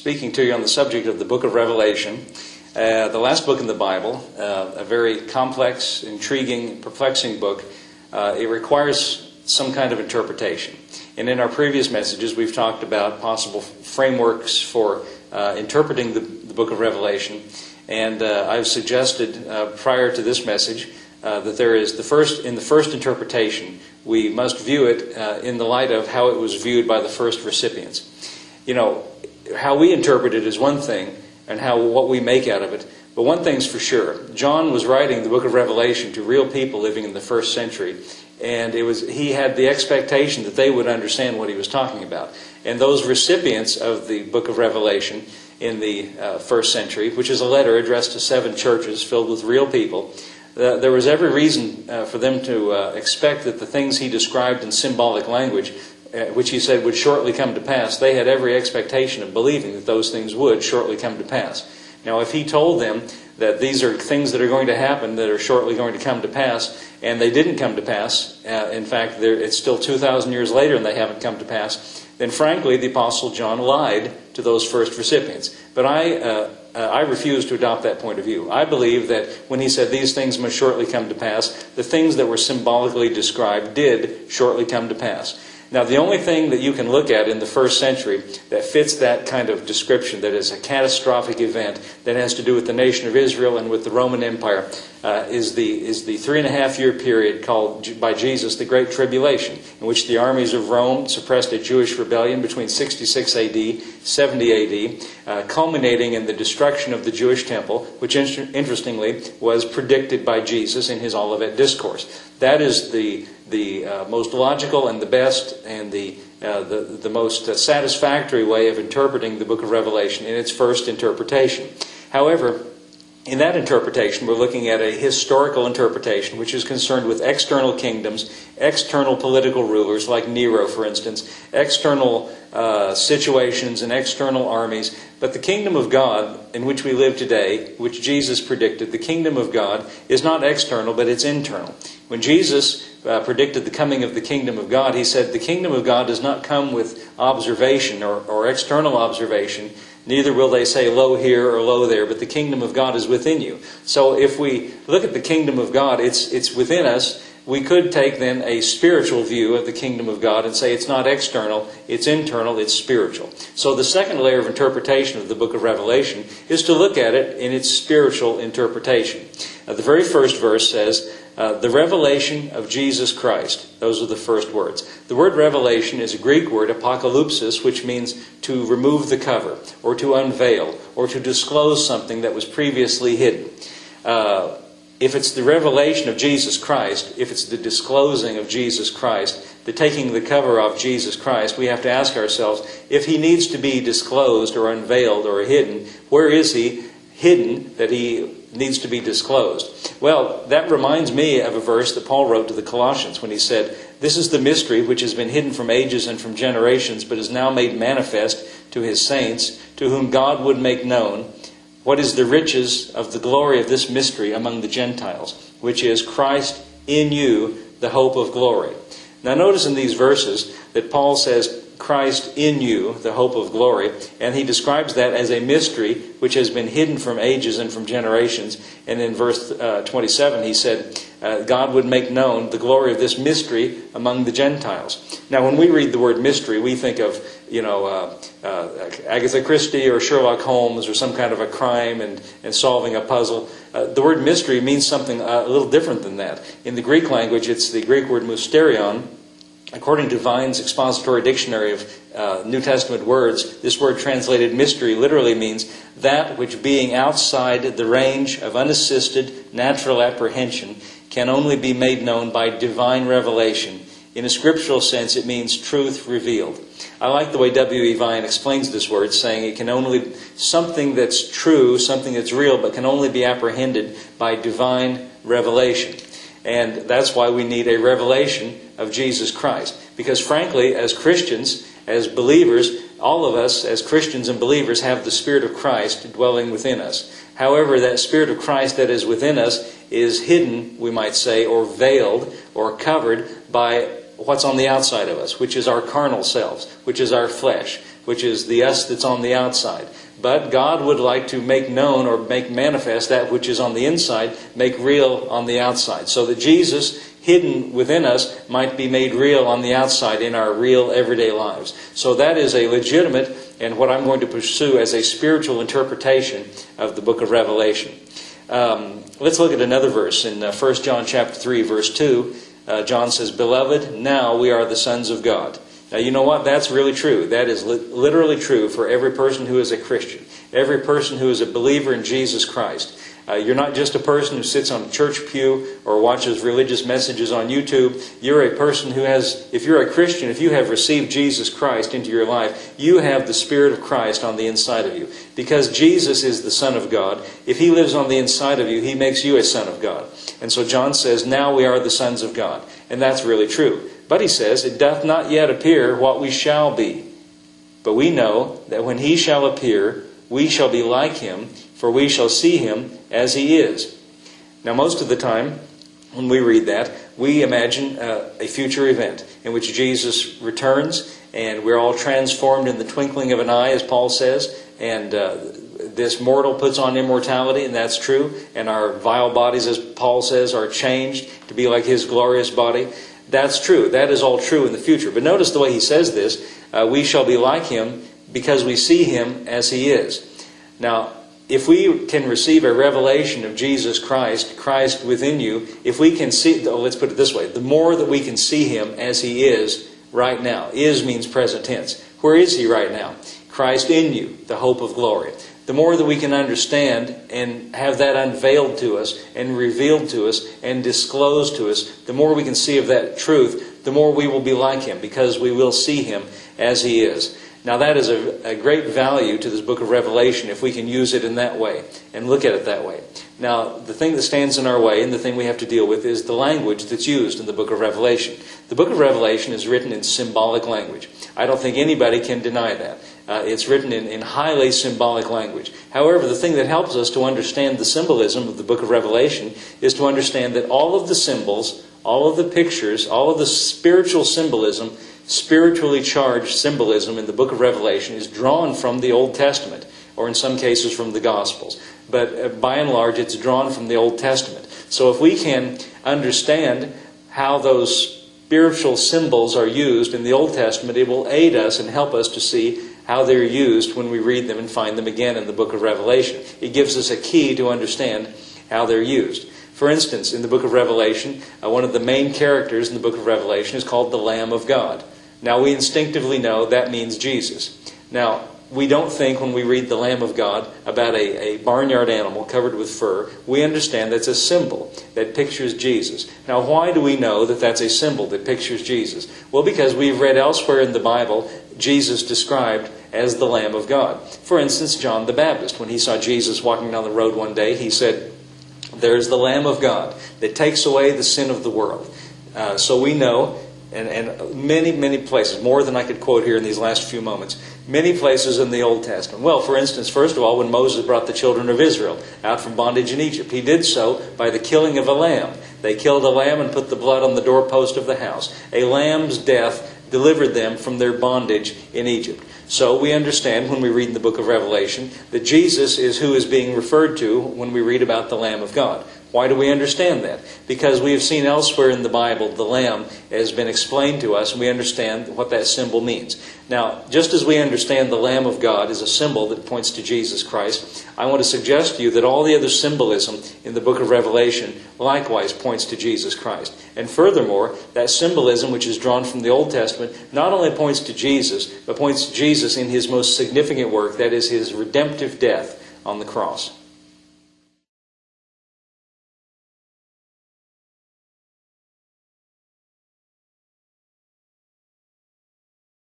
speaking to you on the subject of the book of Revelation, the last book in the Bible, a very complex, intriguing, perplexing book. It requires some kind of interpretation. And in our previous messages, we've talked about possible frameworks for interpreting the book of Revelation. And I've suggested prior to this message that there is in the first interpretation, we must view it in the light of how it was viewed by the first recipients. You know, how we interpret it is one thing, and what we make out of it. But one thing's for sure: John was writing the book of Revelation to real people living in the first century, and he had the expectation that they would understand what he was talking about. And those recipients of the book of Revelation in the first century, which is a letter addressed to 7 churches filled with real people, there was every reason for them to expect that the things he described in symbolic language, which he said would shortly come to pass, they had every expectation of believing that those things would shortly come to pass. Now, if he told them that these are things that are going to happen, that are shortly going to come to pass, and they didn't come to pass, in fact, it's still 2,000 years later and they haven't come to pass, then frankly, the Apostle John lied to those first recipients. But I refuse to adopt that point of view. I believe that when he said these things must shortly come to pass, the things that were symbolically described did shortly come to pass. Now, the only thing that you can look at in the first century that fits that kind of description, that is a catastrophic event that has to do with the nation of Israel and with the Roman Empire, is the 3.5-year period called by Jesus the Great Tribulation, in which the armies of Rome suppressed a Jewish rebellion between 66 AD, 70 AD, culminating in the destruction of the Jewish temple, which interestingly was predicted by Jesus in his Olivet Discourse. That is the most logical and the best and the most satisfactory way of interpreting the book of Revelation in its first interpretation. However, in that interpretation, we're looking at a historical interpretation which is concerned with external kingdoms, external political rulers like Nero, for instance, external situations and external armies. But the kingdom of God in which we live today, which Jesus predicted, the kingdom of God is not external, but it's internal. When Jesus predicted the coming of the kingdom of God, he said the kingdom of God does not come with observation or external observation. Neither will they say, lo here or lo there, but the kingdom of God is within you. So if we look at the kingdom of God, it's within us. We could take then a spiritual view of the kingdom of God and say it's not external, it's internal, it's spiritual. So the second layer of interpretation of the book of Revelation is to look at it in its spiritual interpretation. The very first verse says, the revelation of Jesus Christ. Those are the first words. The word revelation is a Greek word, apocalypsis, which means to remove the cover, or to unveil, or to disclose something that was previously hidden. If it's the revelation of Jesus Christ, if it's the disclosing of Jesus Christ, the taking the cover off Jesus Christ, we have to ask ourselves, if he needs to be disclosed or unveiled or hidden, where is he hidden that he needs to be disclosed? Well, that reminds me of a verse that Paul wrote to the Colossians when he said, "This is the mystery which has been hidden from ages and from generations, but is now made manifest to his saints, to whom God would make known what is the riches of the glory of this mystery among the Gentiles, which is Christ in you, the hope of glory." Now notice in these verses that Paul says, Christ in you, the hope of glory, and he describes that as a mystery which has been hidden from ages and from generations. And in verse 27 he said, God would make known the glory of this mystery among the Gentiles. Now when we read the word mystery, we think of, Agatha Christie or Sherlock Holmes or some kind of a crime and solving a puzzle. The word mystery means something a little different than that. In the Greek language, it's the Greek word mysterion. According to Vine's Expository Dictionary of New Testament words, this word translated mystery literally means that which being outside the range of unassisted natural apprehension can only be made known by divine revelation. In a scriptural sense, it means truth revealed. I like the way W.E. Vine explains this word, saying it can only, something that's true, something that's real, but can only be apprehended by divine revelation. And that's why we need a revelation of Jesus Christ. Because frankly, as Christians, as believers, all of us as Christians and believers have the Spirit of Christ dwelling within us. However, that Spirit of Christ that is within us is hidden, we might say, or veiled, or covered by what's on the outside of us, which is our carnal selves, which is our flesh. which is the us that's on the outside. But God would like to make known or make manifest that which is on the inside, make real on the outside. So that Jesus, hidden within us, might be made real on the outside in our real everyday lives. So that is a legitimate and what I'm going to pursue as a spiritual interpretation of the book of Revelation. Let's look at another verse in 1 John chapter 3, verse 2. John says, "Beloved, now we are the sons of God." Now, you know what? That's really true. That is literally true for every person who is a Christian, every person who is a believer in Jesus Christ. You're not just a person who sits on a church pew or watches religious messages on YouTube. You're a person who has, if you're a Christian, if you have received Jesus Christ into your life, you have the Spirit of Christ on the inside of you. Because Jesus is the Son of God, if He lives on the inside of you, He makes you a son of God. And so John says, now we are the sons of God. And that's really true. But he says, it doth not yet appear what we shall be. But we know that when He shall appear, we shall be like Him, for we shall see Him as He is. Now, most of the time, when we read that, we imagine a future event in which Jesus returns, and we're all transformed in the twinkling of an eye, as Paul says, and this mortal puts on immortality, and that's true, and our vile bodies, as Paul says, are changed to be like His glorious body. That's true. That is all true in the future. But notice the way he says this, we shall be like Him because we see Him as He is. Now, if we can receive a revelation of Jesus Christ, Christ within you, if we can see, let's put it this way, the more that we can see Him as He is right now. Is means present tense. Where is He right now? Christ in you, the hope of glory. The more that we can understand and have that unveiled to us and revealed to us and disclosed to us, the more we can see of that truth, the more we will be like Him because we will see Him as He is. Now that is a great value to this book of Revelation if we can use it in that way and look at it that way. Now, the thing that stands in our way and the thing we have to deal with is the language that's used in the book of Revelation. The book of Revelation is written in symbolic language. I don't think anybody can deny that. It's written in highly symbolic language. However, the thing that helps us to understand the symbolism of the book of Revelation is to understand that all of the symbols, all of the pictures, all of the spiritual symbolism, spiritually charged symbolism in the book of Revelation is drawn from the Old Testament, or in some cases from the Gospels. But by and large, it's drawn from the Old Testament. So if we can understand how those spiritual symbols are used in the Old Testament, it will aid us and help us to see how they're used when we read them and find them again in the book of Revelation. It gives us a key to understand how they're used. For instance, in the book of Revelation, one of the main characters in the book of Revelation is called the Lamb of God. Now, we instinctively know that means Jesus. Now, we don't think when we read the Lamb of God about a barnyard animal covered with fur. We understand that's a symbol that pictures Jesus. Now, why do we know that that's a symbol that pictures Jesus? Well, because we've read elsewhere in the Bible Jesus described as the Lamb of God. For instance, John the Baptist, when he saw Jesus walking down the road one day, he said, "There's the Lamb of God that takes away the sin of the world." So we know, and many places, more than I could quote here in these last few moments, many places in the Old Testament. Well, for instance, first of all, when Moses brought the children of Israel out from bondage in Egypt, he did so by the killing of a lamb. They killed a lamb and put the blood on the doorpost of the house. A lamb's death delivered them from their bondage in Egypt. So we understand when we read in the book of Revelation that Jesus is who is being referred to when we read about the Lamb of God. Why do we understand that? Because we have seen elsewhere in the Bible the Lamb has been explained to us, and we understand what that symbol means. Now, just as we understand the Lamb of God is a symbol that points to Jesus Christ, I want to suggest to you that all the other symbolism in the book of Revelation likewise points to Jesus Christ. And furthermore, that symbolism which is drawn from the Old Testament not only points to Jesus, but points to Jesus in His most significant work, that is His redemptive death on the cross.